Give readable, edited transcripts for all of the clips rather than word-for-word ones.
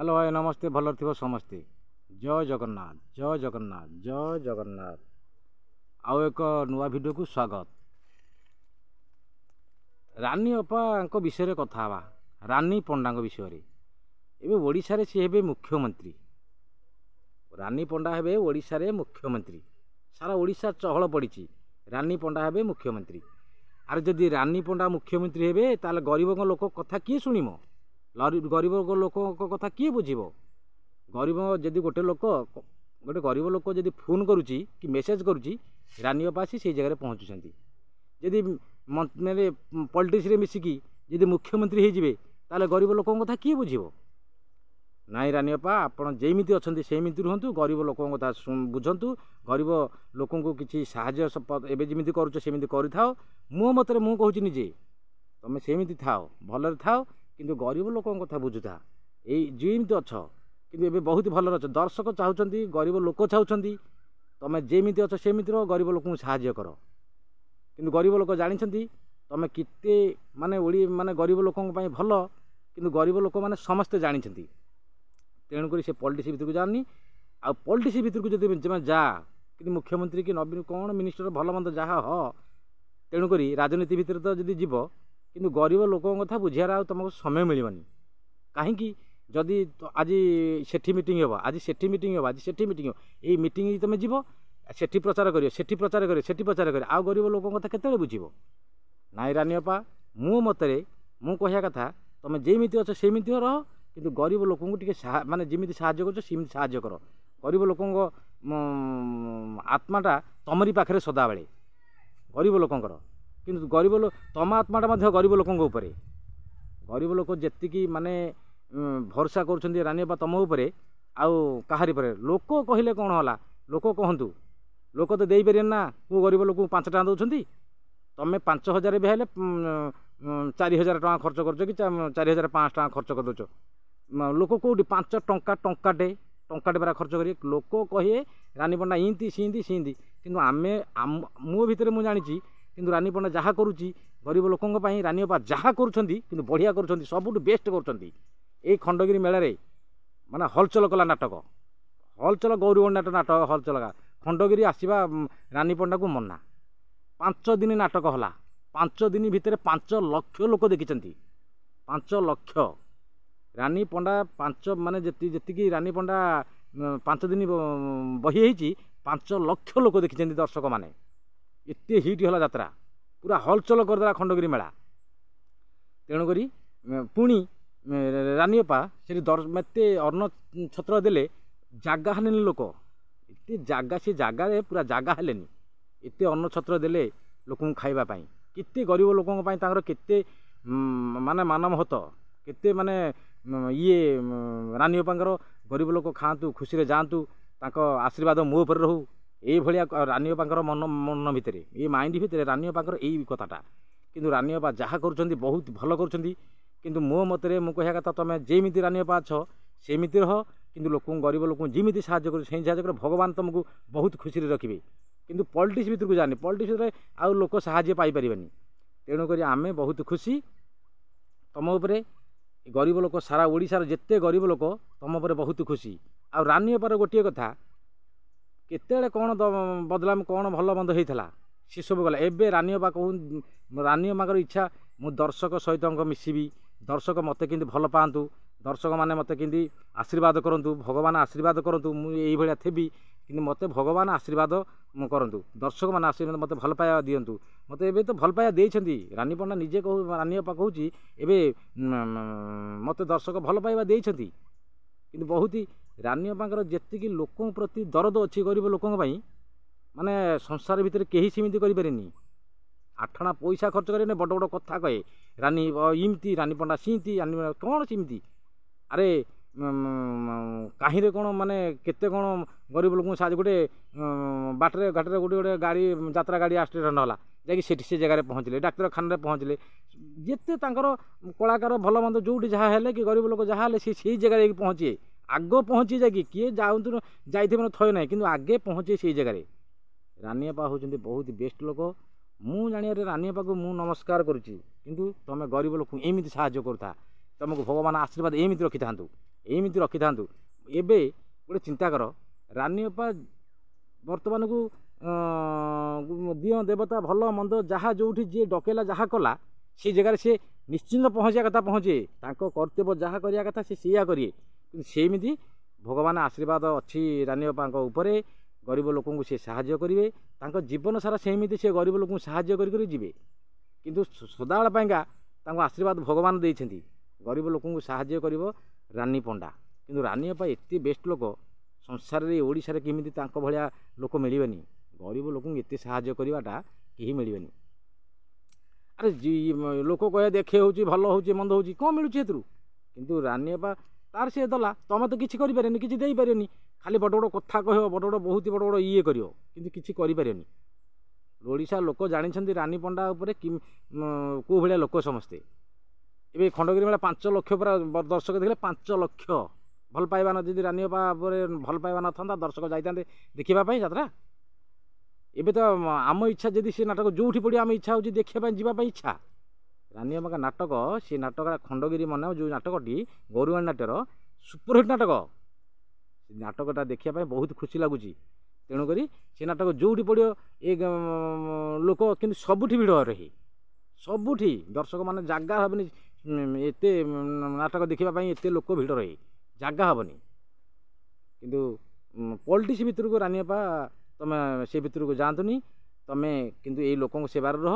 Hello भाई नमस्ते भल थी समस्ते जय जगन्नाथ जय जगन्नाथ जय जगन्नाथ आउ एक नुआ वीडियो को स्वागत। रानी अपा विषय कथा हवा रानी पंडा विषय एवं ओडिशा सी हे मुख्यमंत्री रानी पंडा हे ओडिशा रे मुख्यमंत्री सारा ओडिशा चहल पड़ी रानी पंडा हे मुख्यमंत्री आर जदि रानी पंडा मुख्यमंत्री हे ताले गरीब लोक कथा किए शुणिम गरीब लोक कथा किए बुझीब गरीब जदि गोटे गरीब लोक जदि फोन करुच्ची कि मेसेज करुच्ची रानी अपा आसी से जगह पहुँचुंट जदि मैंने पॉलिटिक्स रे मिसिकी जदि मुख्यमंत्री हो ताले गरीब लोक कथा किए बुझीब नाई रानी अपा आपड़ जमीती अच्छा सेमती रुहतु गरीब लोक कथा बुझंतु गरीब लोक किसी साहाय्य एवं जमी करमती कर मो मत मुझे निजे तुम सेमती थाओ भलरे थाओ किंतु गरीब लोक कथा बुझुता जमीती अच्छ कि बहुत भल अच्छ दर्शक चाहते गरीब लोक चाहते तुम जमीती अच्छ सेमती रह गरीब लोक साहाय्य कर किंतु गरीब लोक जानते तुम किते माने गरीब लोक भल किंतु गरीब लोक मैंने समस्ते जानते तेणुक से पॉलिटिक्स भितर को जानी आ पॉलिटिक्स भितर को जब जा कि मुख्यमंत्री कि नवीन कौन मिनिस्टर भल मंद जहाँ तेणुक राजनीति भितर तो जब जीव किंतु गरीब लोक कथा बुझार तुमको समय मिलनी कहीं जदि आज सेठी मीटिंग हम आज सेठी मीटिंग हम आज सेठी मीटिंग हो यही मीटिंग तुम जीव सेठी प्रचार करियो सेठी प्रचार करियो सेठी प्रचार करियो आउ गरीब लोक कथा केते बुझीब नाई रानी अपा मो मतरे मु कहया कथा तुम जेमिति अच्छ सेमिति रह किंतु गरीब लोक माने जमी साहाय्य कर साहाय्य कर गरीब लोक आत्माटा तमरी पाखे सदा बेले गरीब लोकंर किंतु गरीब लोक तम आत्माटा गरीब लोक गरीब लोक जी माने भरोसा कर रानी अपा तुम उपर आउ कहारी पर लोक कहले कौन है लोक कहतु लोक तो दे पारे ना को गरीब लोक 5 टका दौरान तुम 5000 भी हेल्ले 4000 टका खर्च कर कि 4500 टका खर्च कर दौ लोक कौटी 5 टंका टंकाटे परा खर्च कर लोक कहे रानी पंडा इंती सींती सींती किंतु आमे मो भितर मुझे जानी किंतु रानी पंडा जहाँ करुच्ची गरीब लोकों रानी अपा जहाँ करुँच बढ़िया कर सबुठ बेस्ट कर खंडगिरी मेलारे माने हलचल कला नाटक हलचल गौरीगंडा नाटक हलचल खंडगिरी आसवा रानी पंडा को मना 5 दिन नाटक हला 5 दिन भितर 5 लाख लोक देखी 5 लाख रानी पंडा 5 माने जी रानी पंडा 5 दिन बही 5 लाख लोक देखी दर्शक माने एते हिट हला यात्रा पूरा हलचल करदेला खंडगिरी मेला तेणुक पुणी रानी अपा से मते अन्न छत्र देले जागा हेलेनि लोक एते जागा से जगार पूरा जागा हेलेनि एते अन्न छत्र देले लोक खाइबा पाई केते गरीब लोकों केते माने मानवहत केते माने ये रानी अपांकर गरीब लोक खातु खुशी रे जातु ताको आशीर्वाद मो पर रहू ये भलिया रानी अपांकर मन मन भितर ये माइंड भितर रानी अपांकर यही कथाटा किंतु रानी अपा जहाँ कर बहुत भल कर किंतु मो मतरे मु कहया कथा तुम जेमिति रानी अपा अच्छ सेमिति रह किंतु लोक गरीब लोक जिमिति साहाय्य कर साहाय्य कर भगवान तुमको बहुत खुशी रखिए किंतु पॉलिटिक्स भितर को जानी पॉलिटिक्स आउ लोक साहाय्य पाई परिबानी तेणुक आमे बहुत खुशी तुम उपरे गरीब लोक सारा ओडिशार जेते गरीब लोक तुम उपरे बहुत खुशी आ रानी अपार गोटे कथा केते कौन बदलाम कौन भल मंद होता सी सब गला एबे रानी अपा कहूँ रानी अमाकर इच्छा मु दर्शक सहित मिसबी दर्शक मत कि भल पातु दर्शक मैंने मत कि आशीर्वाद करूँ भगवान आशीर्वाद करूँ मुझे थेबी कि मत भगवान आशीर्वाद करूँ दर्शक मैंने आशीर्वाद मत भल पाया दिंतु मत ए तो भल पाया देती रानी पंडा निजे कहू रानी अपा कहूँ मत दर्शक भल पाइबा देती कि बहुत ही रानी अपांकर जी लोक प्रति दरद अच्छी गरीब लोक माने संसार भितर कहीं सीमित करें 8 आना पैसा खर्च करें बड़ बड़ कथा कहे रानी इमती रानी पंडा सींती रानी कौन सीमती अरे कहीं कौन माने केते कौन गरीब लोक साज गोटे बाटर घाटे गोटे गोटे गाड़ी यात्रा गाड़ी एक्सीडेंट होला जाकि से जगह पहुँचले डाक्तखाना पहुँचले जिते कलाकार भल मंद जो जहाँ है कि गरीब लोक जहाँ से जगह पहुँचे आग पहुँची जाकि किए जाऊँ जाइए थय ना कि आगे पहुँचे से जगह रानी अपा होती बहुत बेस्ट लोक मु जानिया रानी अपा को मु नमस्कार करुच्ची किंतु तुम गरीब लोक एमती साहाय्य करूता तुमको भगवान आशीर्वाद एमती रखी था। ଏମିତି ରଖିଥାନ୍ତୁ। ଏବେ ଗୋଟେ ଚିନ୍ତା କର, ରାନୀ ଅପା ବର୍ତ୍ତମାନକୁ ଦିଅଁ ଦେବତା ଭଲ ମନ୍ଦ ଯାହା ଯେଉଁଠି ଯିଏ ଡକେଇଲା ଯାହା କଲା ସେ ଜାଗାରେ ସେ ନିଶ୍ଚିନ୍ତ ପହଞ୍ଚିବା କଥା ପହଞ୍ଚେ, ତାଙ୍କ କର୍ତ୍ତବ୍ୟ ଯାହା କରିବା କଥା ସେ ସେଇଆ କରିବେ। କିନ୍ତୁ ସେମିତି ଭଗବାନ ଆଶୀର୍ବାଦ ଅଛି ରାନୀ ଅପାଙ୍କ ଉପରେ, ଗରିବ ଲୋକଙ୍କୁ ସେ ସାହାଯ୍ୟ କରିବେ, ତାଙ୍କ ଜୀବନ ସାରା ସେମିତି ସେ ଗରିବ ଲୋକଙ୍କୁ ସାହାଯ୍ୟ କରି ଯିବେ। କିନ୍ତୁ ସଦାବେଳେ ପାଇଁକା ତାଙ୍କୁ ଆଶୀର୍ବାଦ ଭଗବାନ ଦେଇଛନ୍ତି, ଗରିବ ଲୋକଙ୍କୁ ସାହାଯ୍ୟ କରିବ ରାନୀ ପଣ୍ଡା। କିନ୍ତୁ ରାନୀ ଅପା ଏତେ ବେଷ୍ଟ ଲୋକ, ସଂସାରରେ ଓଡ଼ିଶାରେ କେମିତି ତାଙ୍କ ଭଳିଆ ଲୋକ ମିଳିବେନି। ଗରିବ ଲୋକଙ୍କୁ ଏତେ ସାହାଯ୍ୟ କରିବାଟା କେହି ମିଳିବେନି। ଆରେ ଲୋକ କହିବା ଦେଖେ ହେଉଛି, ଭଲ ହେଉଛି, ମନ୍ଦ ହେଉଛି, କ'ଣ ମିଳୁଛି ଏଥିରୁ? କିନ୍ତୁ ରାନୀ ଅପା ତାର ସେ ଦେଲା, ତମେ ତ କିଛି କରିପାରିବନି, କିଛି ଦେଇପାରିବନି, ଖାଲି ବଡ଼ ବଡ଼ କଥା କହିବ, ବଡ଼ ବଡ଼ ବହୁତ ବଡ଼ ବଡ଼ ଇଏ କରିବ, କିନ୍ତୁ କିଛି କରିପାରିବନି। ଓଡ଼ିଶା ଲୋକ ଜାଣିଛନ୍ତି ରାନୀ ପଣ୍ଡା ଉପରେ କେଉଁ ଭଳିଆ ଲୋକ ସମସ୍ତେ। ଏବେ ଖଣ୍ଡଗିରି ମେଳା 5 ଲକ୍ଷ ପୁରା ଦର୍ଶକ ଦେଖିଲେ, 5 ଲକ୍ଷ। ଭଲ ପାଇବା ଯଦି ରାନୀ ଅପା ଉପରେ ଭଲ ପାଇବା ନଥାନ୍ତା ଦର୍ଶକ ଯାଇଥାନ୍ତେ ଦେଖିବା ପାଇଁ ଯାତ୍ରା। ଏବେ ତ ଆମ ଇଚ୍ଛା, ଯଦି ସେ ନାଟକ ଯେଉଁଠି ପଡ଼ିବ ଆମ ଇଚ୍ଛା ହେଉଛି ଦେଖିବା ପାଇଁ, ଯିବା ପାଇଁ ଇଚ୍ଛା। ରାନୀ ଅପାଙ୍କ ନାଟକ, ସେ ନାଟକଟା ଖଣ୍ଡଗିରି ମନେ ଯେଉଁ ନାଟକଟି ଗୌରବାଣୀ ନାଟ୍ୟର ସୁପରହିଟ୍ ନାଟକ, ସେ ନାଟକଟା ଦେଖିବା ପାଇଁ ବହୁତ ଖୁସି ଲାଗୁଛି। ତେଣୁକରି ସେ ନାଟକ ଯେଉଁଠି ପଡ଼ିବ ଏ ଲୋକ କିନ୍ତୁ ସବୁଠି ଭିଡ଼ ରହେ, ସବୁଠି ଦର୍ଶକମାନେ ଜାଗା ହେବନି, ଏତେ ନାଟକ ଦେଖିବା ପାଇଁ ଏତେ ଲୋକ ଭିଡ଼ ରହେ, ଜାଗା ହେବନି। କିନ୍ତୁ ପଲିଟିକ୍ସ ଭିତରକୁ ରାନୀ ଅପା ତମେ ସେ ଭିତରକୁ ଯାଆନ୍ତୁନି, ତମେ କିନ୍ତୁ ଏଇ ଲୋକଙ୍କ ସେବାରେ ରହ,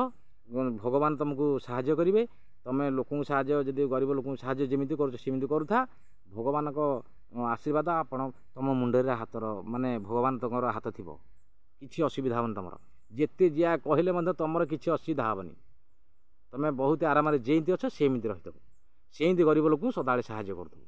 ଭଗବାନ ତୁମକୁ ସାହାଯ୍ୟ କରିବେ। ତମେ ଲୋକଙ୍କୁ ସାହାଯ୍ୟ, ଯଦି ଗରିବ ଲୋକଙ୍କୁ ସାହାଯ୍ୟ ଯେମିତି କରୁଛ ସେମିତି କରୁଥା, ଭଗବାନଙ୍କ ଆଶୀର୍ବାଦ ତମ ମୁଣ୍ଡରେ ହାତର ମାନେ ଭଗବାନ ତମର ହାତ ଥିବ, କିଛି ଅସୁବିଧା ହେବନି ତମର। ଯେତେ ଯିଆ କହିଲେ ମଧ୍ୟ ତମର କିଛି ଅସୁବିଧା ହେବନି, ତମେ ବହୁତ ଆରାମରେ ଯେମିତି ଅଛ ସେମିତି ରହିଥିବ, ସେମିତି ଗରିବ ଲୋକଙ୍କୁ ସଦାବେଳେ ସାହାଯ୍ୟ କରୁଥିବ।